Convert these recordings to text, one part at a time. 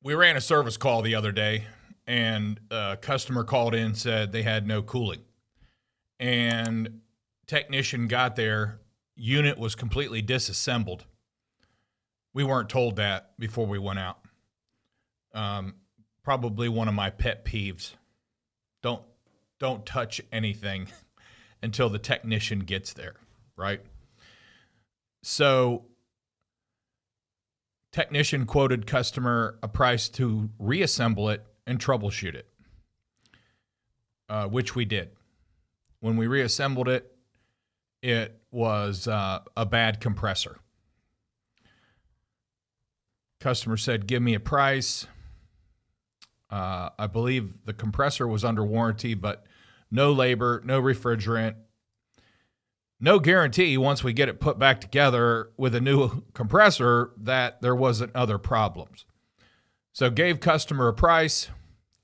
We ran a service call the other day, and a customer called in and said they had no cooling. And technician got there, unit was completely disassembled. We weren't told that before we went out. Probably one of my pet peeves. Don't touch anything until the technician gets there, right? So technician quoted customer a price to reassemble it and troubleshoot it, which we did. When we reassembled it, it was a bad compressor. Customer said, give me a price. I believe the compressor was under warranty, but no labor, no refrigerant, no guarantee once we get it put back together with a new compressor that there wasn't other problems. So gave customer a price.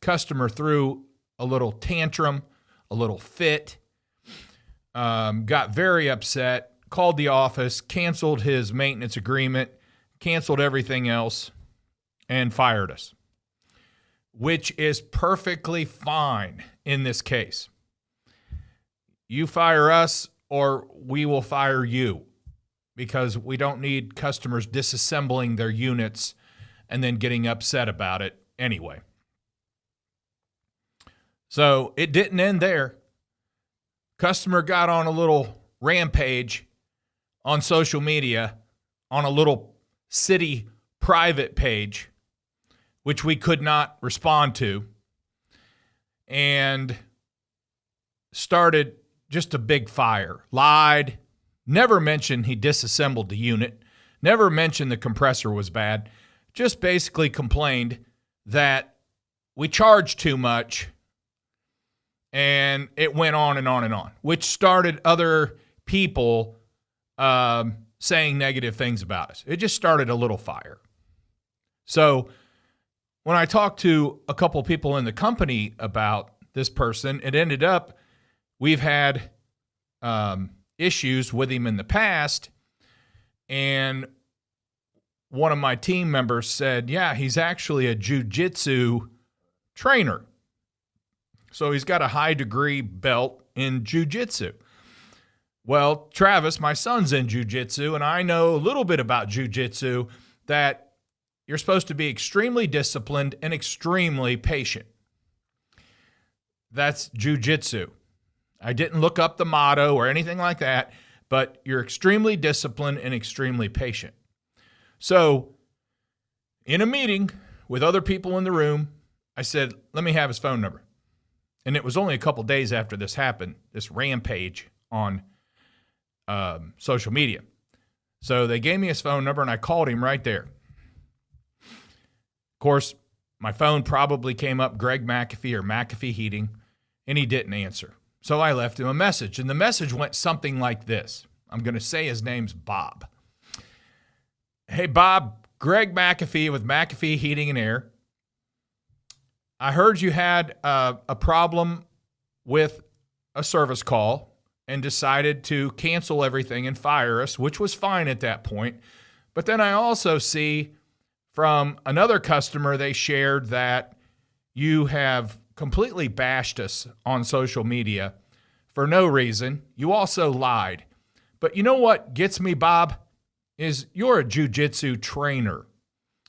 Customer threw a little tantrum, a little fit, got very upset, called the office, canceled his maintenance agreement, canceled everything else, and fired us, which is perfectly fine in this case. You fire us or we will fire you, because we don't need customers disassembling their units and then getting upset about it anyway. So it didn't end there. Customer got on a little rampage on social media, on a little city private page, which we could not respond to, and started just a big fire. Lied, never mentioned he disassembled the unit, never mentioned the compressor was bad, just basically complained that we charged too much, and it went on and on and on, which started other people saying negative things about us. It just started a little fire. So when I talked to a couple people in the company about this person, it ended up we've had issues with him in the past, and one of my team members said, yeah, he's actually a jiu-jitsu trainer. So he's got a high degree belt in jiu-jitsu. Well, Travis, my son's in jiu-jitsu, and I know a little bit about jiu-jitsu, that you're supposed to be extremely disciplined and extremely patient. That's jiu-jitsu. I didn't look up the motto or anything like that, but you're extremely disciplined and extremely patient. So in a meeting with other people in the room, I said, let me have his phone number. And it was only a couple days after this happened, this rampage on social media. So they gave me his phone number, and I called him right there. Of course, my phone probably came up Greg McAfee or McAfee Heating, and he didn't answer. So I left him a message, and the message went something like this. I'm going to say his name's Bob. Hey, Bob, Greg McAfee with McAfee Heating and Air. I heard you had a problem with a service call and decided to cancel everything and fire us, which was fine at that point. But then I also see from another customer, they shared that you have completely bashed us on social media for no reason. You also lied. But you know what gets me, Bob, is you're a jiu-jitsu trainer.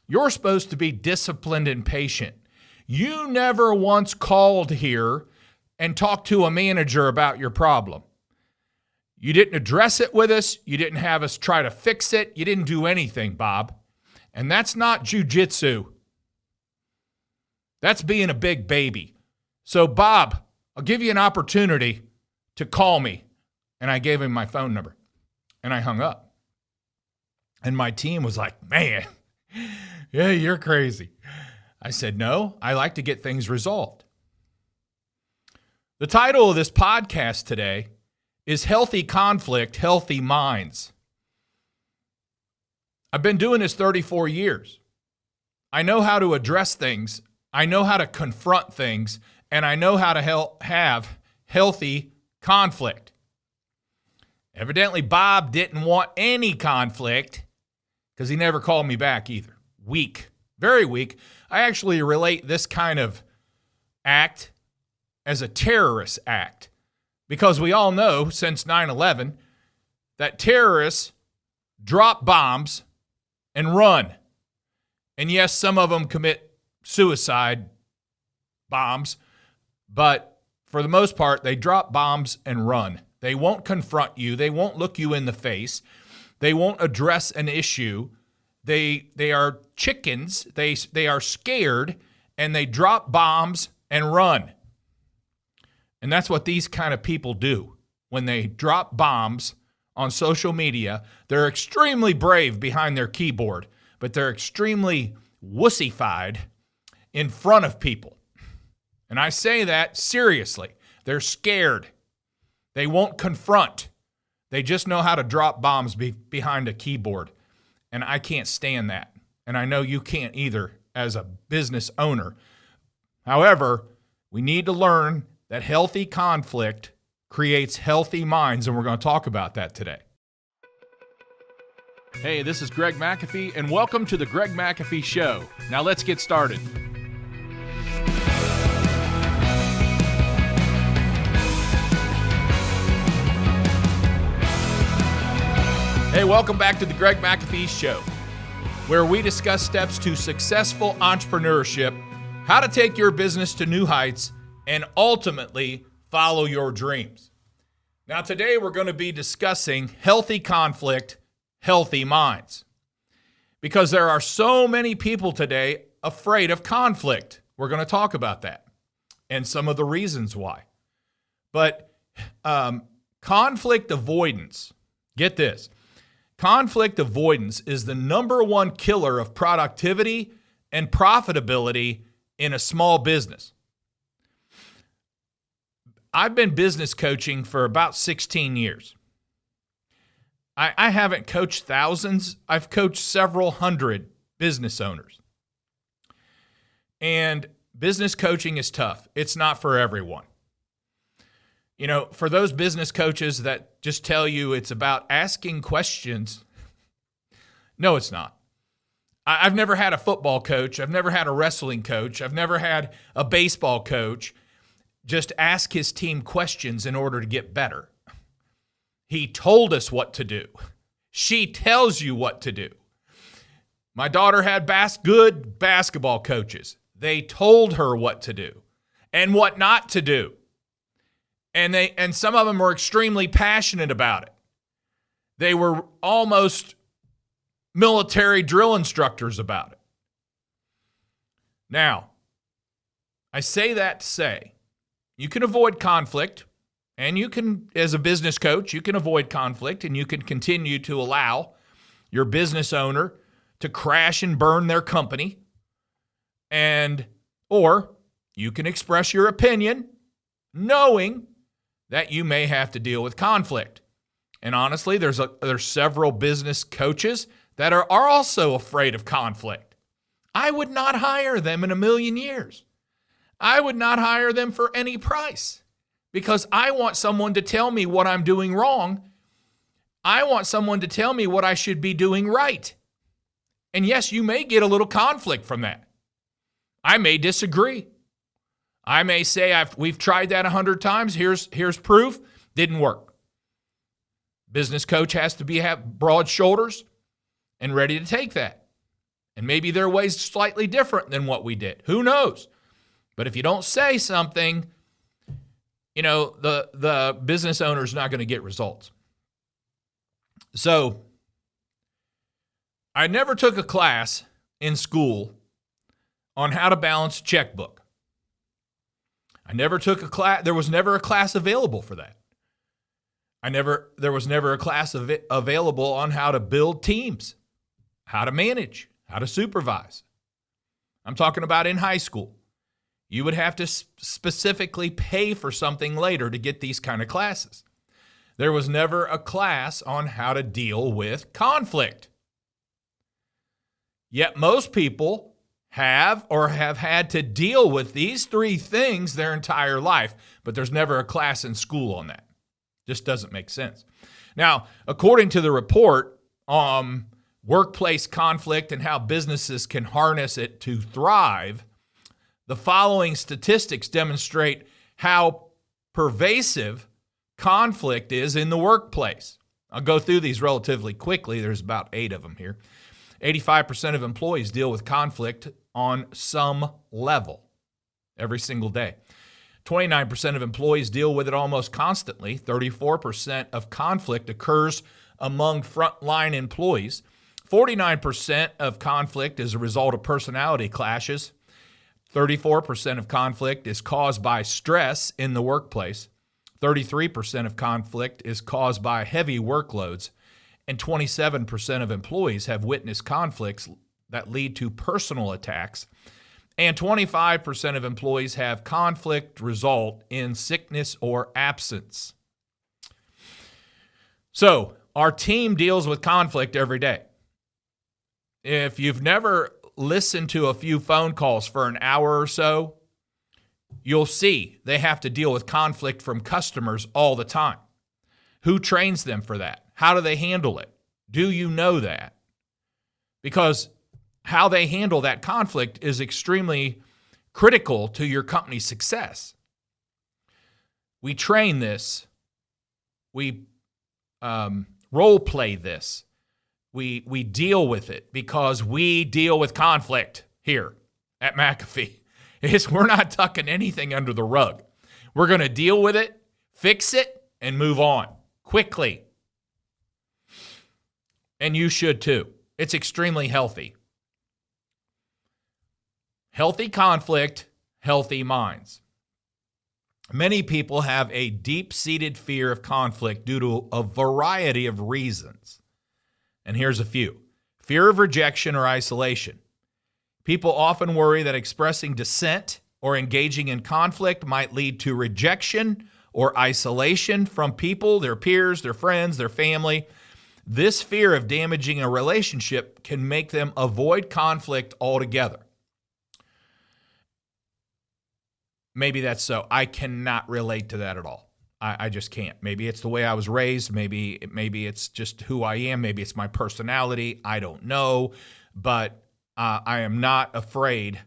You're supposed to be disciplined and patient. You never once called here and talked to a manager about your problem. You didn't address it with us. You didn't have us try to fix it. You didn't do anything, Bob. And that's not jiu-jitsu. That's being a big baby. So, Bob, I'll give you an opportunity to call me. And I gave him my phone number. And I hung up. And my team was like, man, yeah, you're crazy. I said, no, I like to get things resolved. The title of this podcast today is Healthy Conflict, Healthy Minds. I've been doing this 34 years. I know how to address things. I know how to confront things. And I know how to have healthy conflict. Evidently, Bob didn't want any conflict because he never called me back either. Weak. very weak. I actually relate this kind of act as a terrorist act because we all know since 9/11 that terrorists drop bombs and run. And yes, some of them commit suicide bombs, but for the most part, they drop bombs and run. They won't confront you. They won't look you in the face. They won't address an issue. They are chickens. They are scared, and they drop bombs and run. And that's what these kind of people do. When they drop bombs on social media, they're extremely brave behind their keyboard, but they're extremely wussified in front of people. And I say that seriously. They're scared. They won't confront. They just know how to drop bombs behind a keyboard. And I can't stand that. And I know you can't either as a business owner. However, we need to learn that healthy conflict creates healthy minds, and we're going to talk about that today. Hey, this is Greg McAfee, and welcome to the Greg McAfee Show. Now let's get started. Hey, welcome back to the Greg McAfee Show, where we discuss steps to successful entrepreneurship, how to take your business to new heights, and ultimately follow your dreams. Now, today we're going to be discussing healthy conflict, healthy minds, because there are so many people today afraid of conflict. We're going to talk about that and some of the reasons why. But conflict avoidance, get this. Conflict avoidance is the number one killer of productivity and profitability in a small business. I've been business coaching for about 16 years. I haven't coached thousands. I've coached several hundred business owners. And business coaching is tough. It's not for everyone. You know, for those business coaches that just tell you it's about asking questions, no, it's not. I've never had a football coach. I've never had a wrestling coach. I've never had a baseball coach just ask his team questions in order to get better. He told us what to do. She tells you what to do. My daughter had good basketball coaches. They told her what to do and what not to do. And some of them were extremely passionate about it. They were almost military drill instructors about it. Now, I say that to say, you can avoid conflict, and you can, as a business coach, you can avoid conflict, and you can continue to allow your business owner to crash and burn their company, or you can express your opinion knowing that you may have to deal with conflict. And honestly, there's several business coaches that are also afraid of conflict. I would not hire them in a million years. I would not hire them for any price because I want someone to tell me what I'm doing wrong. I want someone to tell me what I should be doing right. And yes, you may get a little conflict from that. I may disagree. I may say we've tried that 100 times. Here's proof. Didn't work. Business coach has to have broad shoulders and ready to take that. And maybe their way's slightly different than what we did. Who knows? But if you don't say something, you know, the business owner's not going to get results. So I never took a class in school on how to balance a checkbook. I never took a class. There was never a class available for that. There was never a class available on how to build teams, how to manage, how to supervise. I'm talking about in high school. You would have to specifically pay for something later to get these kind of classes. There was never a class on how to deal with conflict. Yet most people have had to deal with these three things their entire life, but there's never a class in school on that. Just doesn't make sense. Now, according to the report, workplace conflict and how businesses can harness it to thrive, the following statistics demonstrate how pervasive conflict is in the workplace. I'll go through these relatively quickly. There's about 8 of them here. 85% of employees deal with conflict on some level every single day. 29% of employees deal with it almost constantly. 34% of conflict occurs among frontline employees. 49% of conflict is a result of personality clashes. 34% of conflict is caused by stress in the workplace. 33% of conflict is caused by heavy workloads. And 27% of employees have witnessed conflicts that lead to personal attacks. And 25% of employees have conflict result in sickness or absence. So, our team deals with conflict every day. If you've never listened to a few phone calls for an hour or so, you'll see they have to deal with conflict from customers all the time. Who trains them for that? How do they handle it? Do you know that? Because how they handle that conflict is extremely critical to your company's success. We train this. We role play this. We deal with it because we deal with conflict here at McAfee. We're not tucking anything under the rug. We're going to deal with it, fix it, and move on quickly. And you should too. It's extremely healthy. Healthy conflict, healthy minds. Many people have a deep-seated fear of conflict due to a variety of reasons. And here's a few. Fear of rejection or isolation. People often worry that expressing dissent or engaging in conflict might lead to rejection or isolation from people, their peers, their friends, their family. This fear of damaging a relationship can make them avoid conflict altogether. Maybe that's so. I cannot relate to that at all. I just can't. Maybe it's the way I was raised. Maybe it's just who I am. Maybe it's my personality. I don't know. But I am not afraid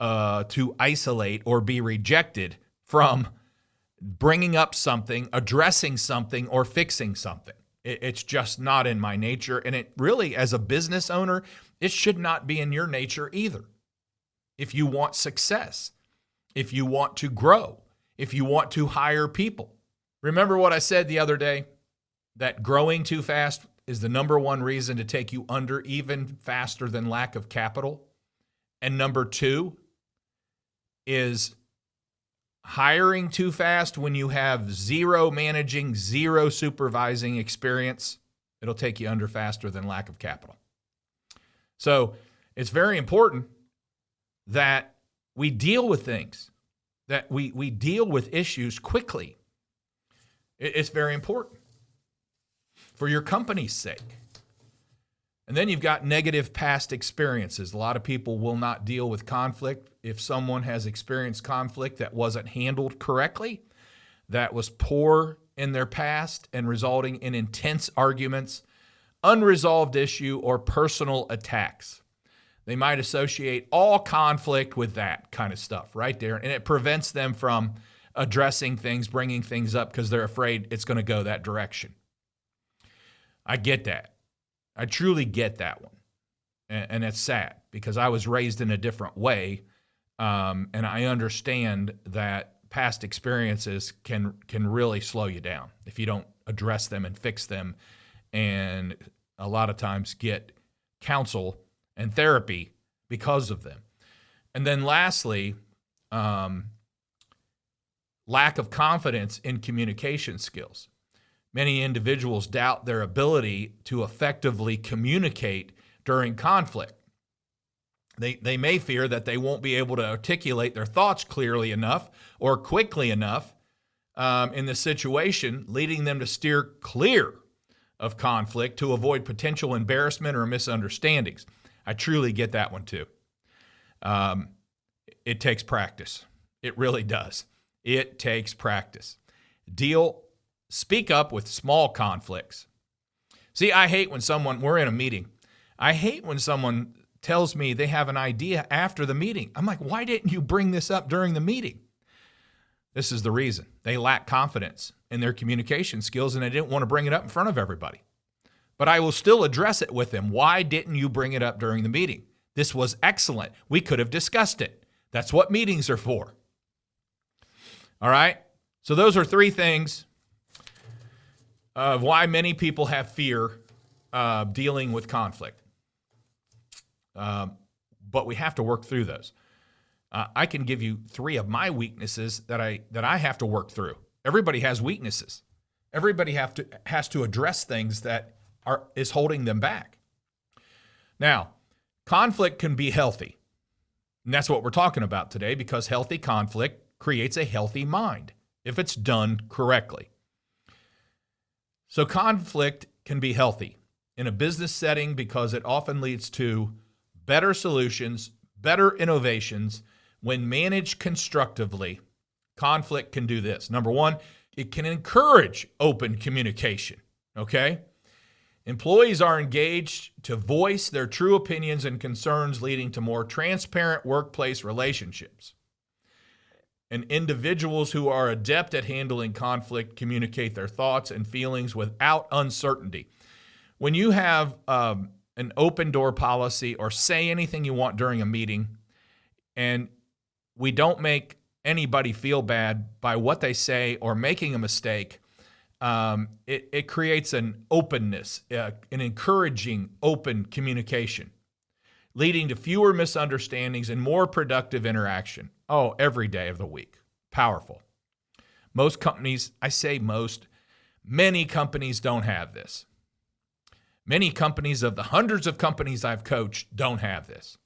to isolate or be rejected from bringing up something, addressing something, or fixing something. It's just not in my nature. And it really, as a business owner, it should not be in your nature either. If you want success, if you want to grow, if you want to hire people. Remember what I said the other day? That growing too fast is the number one reason to take you under, even faster than lack of capital. And number 2 is hiring too fast when you have 0 managing, 0 supervising experience. It'll take you under faster than lack of capital. So it's very important that we deal with things, that we deal with issues quickly. It's very important for your company's sake. And then you've got negative past experiences. A lot of people will not deal with conflict if someone has experienced conflict that wasn't handled correctly, that was poor in their past and resulting in intense arguments, unresolved issue, or personal attacks. They might associate all conflict with that kind of stuff right there, and it prevents them from addressing things, bringing things up because they're afraid it's going to go that direction. I get that. I truly get that one. And it's sad because I was raised in a different way, and I understand that past experiences can really slow you down if you don't address them and fix them, and a lot of times get counsel and therapy because of them. And then lastly, lack of confidence in communication skills. Many individuals doubt their ability to effectively communicate during conflict. They may fear that they won't be able to articulate their thoughts clearly enough or quickly enough in the situation, leading them to steer clear of conflict to avoid potential embarrassment or misunderstandings. I truly get that one too. It takes practice. It really does. It takes practice. Speak up with small conflicts. See, I hate when we're in a meeting. I hate when someone tells me they have an idea after the meeting. I'm like, why didn't you bring this up during the meeting? This is the reason. They lack confidence in their communication skills, and they didn't want to bring it up in front of everybody. But I will still address it with them. Why didn't you bring it up during the meeting? This was excellent. We could have discussed it. That's what meetings are for. All right? So those are 3 things of why many people have fear dealing with conflict. But we have to work through those. I can give you 3 of my weaknesses that I have to work through. Everybody has weaknesses. Everybody has to address things that is holding them back. Now, conflict can be healthy. And that's what we're talking about today, because healthy conflict creates a healthy mind if it's done correctly. So conflict can be healthy in a business setting because it often leads to better solutions, better innovations. When managed constructively, conflict can do this. Number 1, it can encourage open communication, okay? Employees are engaged to voice their true opinions and concerns, leading to more transparent workplace relationships. And individuals who are adept at handling conflict communicate their thoughts and feelings without uncertainty. When you have an open door policy or say anything you want during a meeting, and we don't make anybody feel bad by what they say or making a mistake, it creates an openness, an encouraging open communication, leading to fewer misunderstandings and more productive interaction. Oh, every day of the week. Powerful. Most companies, I say most, many companies don't have this. Many companies, of the hundreds of companies I've coached, don't have this.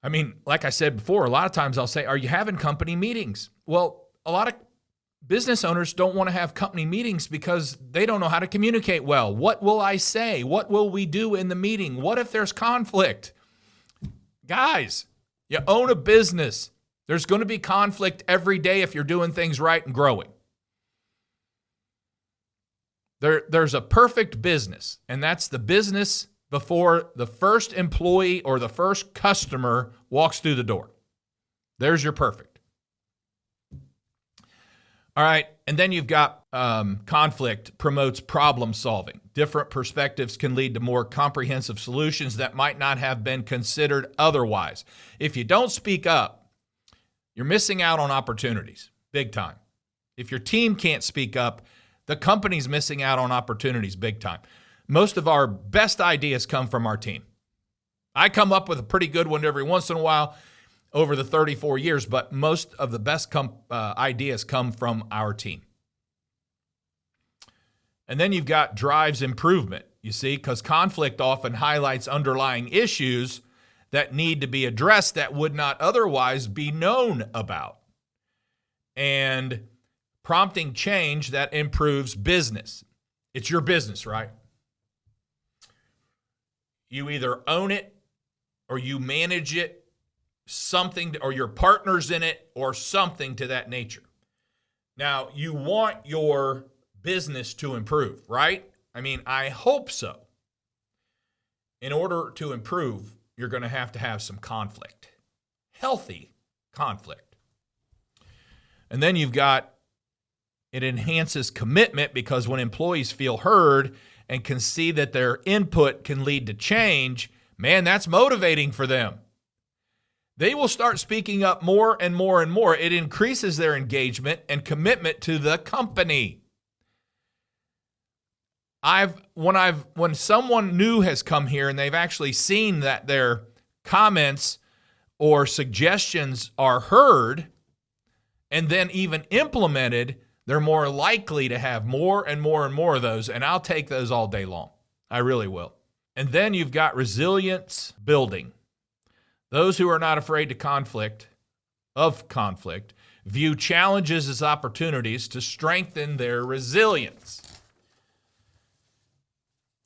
I mean, like I said before, a lot of times I'll say, are you having company meetings? Well, a lot of business owners don't want to have company meetings because they don't know how to communicate well. What will I say? What will we do in the meeting? What if there's conflict? Guys, you own a business. There's going to be conflict every day if you're doing things right and growing. There's a perfect business, and that's the business before the first employee or the first customer walks through the door. There's your perfect. All right, and then you've got conflict promotes problem solving. Different perspectives can lead to more comprehensive solutions that might not have been considered otherwise. If you don't speak up, you're missing out on opportunities, big time. If your team can't speak up, the company's missing out on opportunities, big time. Most of our best ideas come from our team. I come up with a pretty good one every once in a while over the 34 years, but most of the best ideas come from our team. And then you've got drives improvement, you see, because conflict often highlights underlying issues that need to be addressed that would not otherwise be known about. And prompting change that improves business. It's your business, right? You either own it or you manage it, something, or your partner's in it, or something to that nature. Now, you want your business to improve, right? I mean, I hope so. In order to improve, you're going to have some conflict, healthy conflict. And then you've got, it enhances commitment, because when employees feel heard and can see that their input can lead to change, man, that's motivating for them. They will start speaking up more and more and more. It increases their engagement and commitment to the company. When someone new has come here and they've actually seen that their comments or suggestions are heard and then even implemented, they're more likely to have more and more and more of those, and I'll take those all day long. I really will. And then you've got resilience building. Those who are not afraid of conflict, view challenges as opportunities to strengthen their resilience.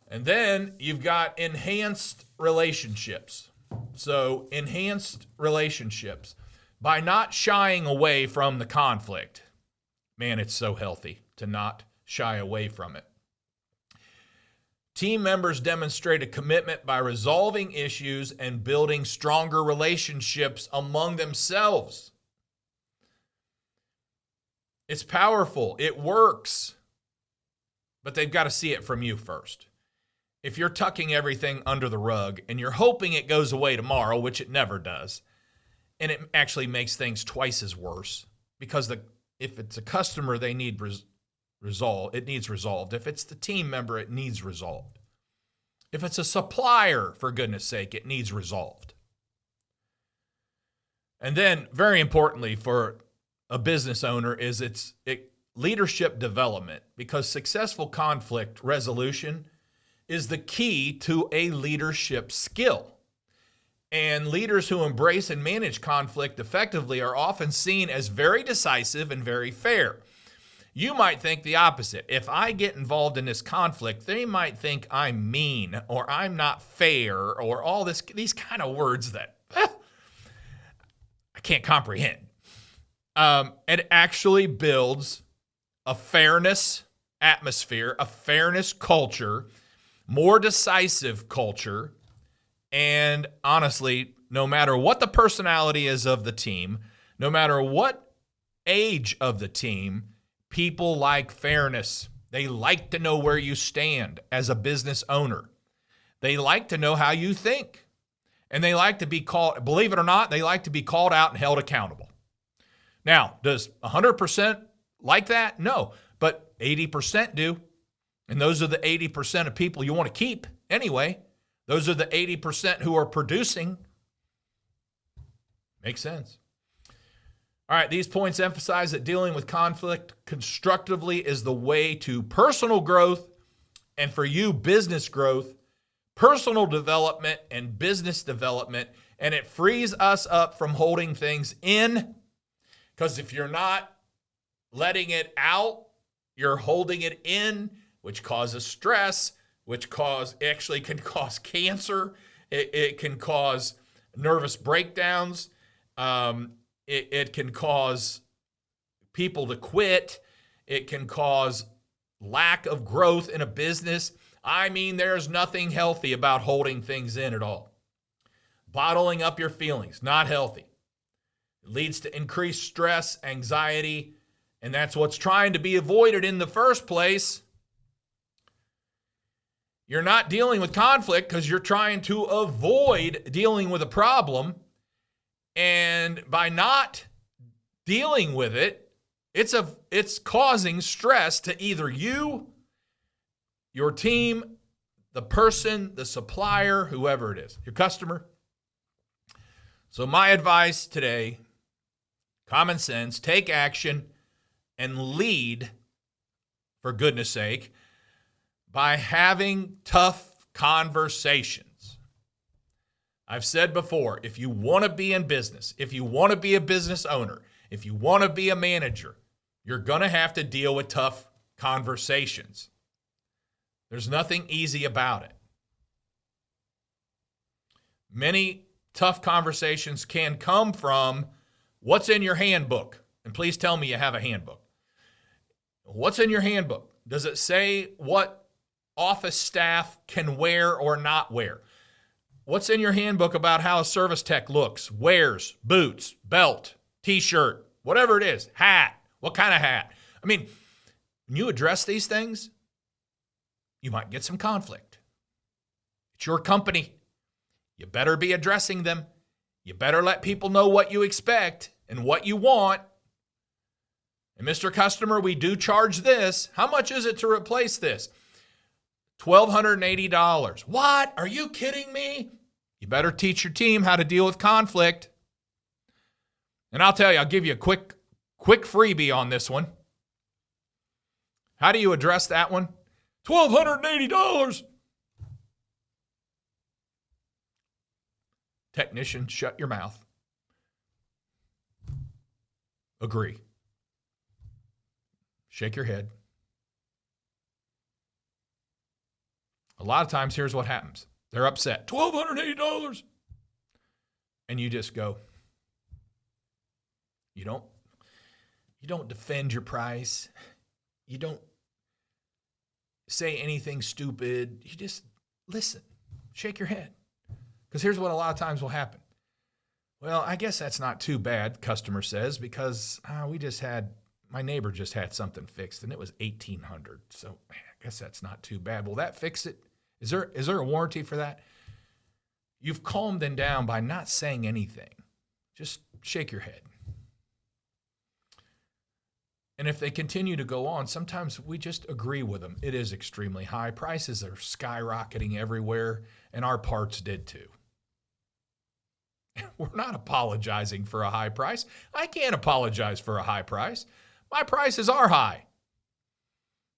And then you've got enhanced relationships. So enhanced relationships. By not shying away from the conflict, man, it's so healthy to not shy away from it. Team members demonstrate a commitment by resolving issues and building stronger relationships among themselves. It's powerful. It works. But they've got to see it from you first. If you're tucking everything under the rug and you're hoping it goes away tomorrow, which it never does, and it actually makes things twice as worse, because if it's a customer, they need resolved. It needs resolved. If it's the team member, it needs resolved. If it's a supplier, for goodness sake, it needs resolved. And then, very importantly for a business owner, is leadership development, because successful conflict resolution is the key to a leadership skill. And leaders who embrace and manage conflict effectively are often seen as very decisive and very fair. You might think the opposite. If I get involved in this conflict, they might think I'm mean or I'm not fair or all these kind of words that I can't comprehend. It actually builds a fairness atmosphere, a fairness culture, more decisive culture. And honestly, no matter what the personality is of the team, no matter what age of the team, people like fairness. They like to know where you stand as a business owner. They like to know how you think. And they like to be called, believe it or not, they like to be called out and held accountable. Now, does 100% like that? No, but 80% do. And those are the 80% of people you want to keep anyway. Those are the 80% who are producing. Makes sense. All right, these points emphasize that dealing with conflict constructively is the way to personal growth, and for you, business growth, personal development, and business development. And it frees us up from holding things in, because if you're not letting it out, you're holding it in, which causes stress, which actually can cause cancer. It can cause nervous breakdowns. It can cause people to quit. It can cause lack of growth in a business. I mean, there's nothing healthy about holding things in at all. Bottling up your feelings, not healthy. It leads to increased stress, anxiety, and that's what's trying to be avoided in the first place. You're not dealing with conflict because you're trying to avoid dealing with a problem. And by not dealing with it, it's causing stress to either you, your team, the person, the supplier, whoever it is, your customer. So my advice today, common sense, take action and lead, for goodness sake, by having tough conversations. I've said before, if you want to be in business, if you want to be a business owner, if you want to be a manager, you're going to have to deal with tough conversations. There's nothing easy about it. Many tough conversations can come from what's in your handbook. And please tell me you have a handbook. What's in your handbook? Does it say what office staff can wear or not wear? What's in your handbook about how a service tech looks, wears, boots, belt, t-shirt, whatever it is, hat, what kind of hat? I mean, when you address these things, you might get some conflict. It's your company. You better be addressing them. You better let people know what you expect and what you want. And Mr. Customer, we do charge this. How much is it to replace this? $1,280. What? Are you kidding me? You better teach your team how to deal with conflict. And I'll tell you, I'll give you a quick freebie on this one. How do you address that one? $1,280. Technician, shut your mouth. Agree. Shake your head. A lot of times, here's what happens. They're upset. $1,280. And you just go, you don't defend your price. You don't say anything stupid. You just listen, shake your head. Because here's what a lot of times will happen. Well, I guess that's not too bad, customer says, because my neighbor just had something fixed and it was $1,800. So I guess that's not too bad. Will that fix it? Is there a warranty for that? You've calmed them down by not saying anything. Just shake your head. And if they continue to go on, sometimes we just agree with them. It is extremely high. Prices are skyrocketing everywhere, and our parts did too. We're not apologizing for a high price. I can't apologize for a high price. My prices are high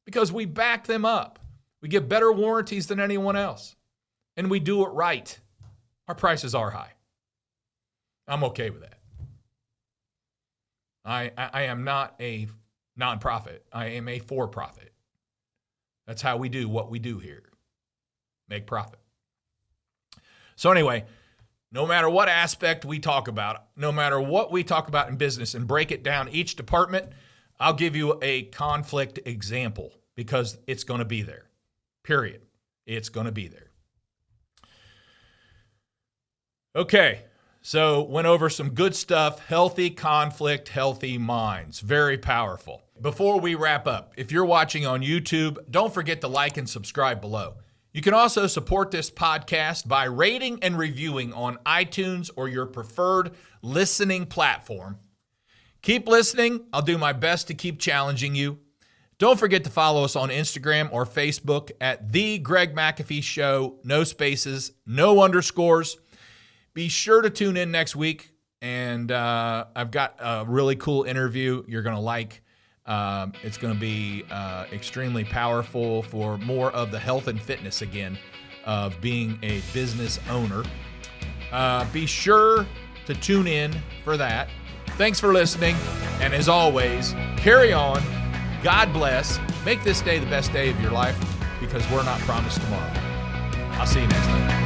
because we back them up. We give better warranties than anyone else, and we do it right. Our prices are high. I'm okay with that. I am not a nonprofit. I am a for-profit. That's how we do what we do here. Make profit. So anyway, no matter what aspect we talk about, no matter what we talk about in business and break it down each department, I'll give you a conflict example because it's going to be there. Period. It's going to be there. Okay. So went over some good stuff, healthy conflict, healthy minds. Very powerful. Before we wrap up, if you're watching on YouTube, don't forget to like and subscribe below. You can also support this podcast by rating and reviewing on iTunes or your preferred listening platform. Keep listening. I'll do my best to keep challenging you. Don't forget to follow us on Instagram or Facebook at The Greg McAfee Show. No spaces, no underscores. Be sure to tune in next week, and I've got a really cool interview you're going to like. It's going to be extremely powerful for more of the health and fitness again of being a business owner. Be sure to tune in for that. Thanks for listening, and as always, carry on. God bless. Make this day the best day of your life because we're not promised tomorrow. I'll see you next time.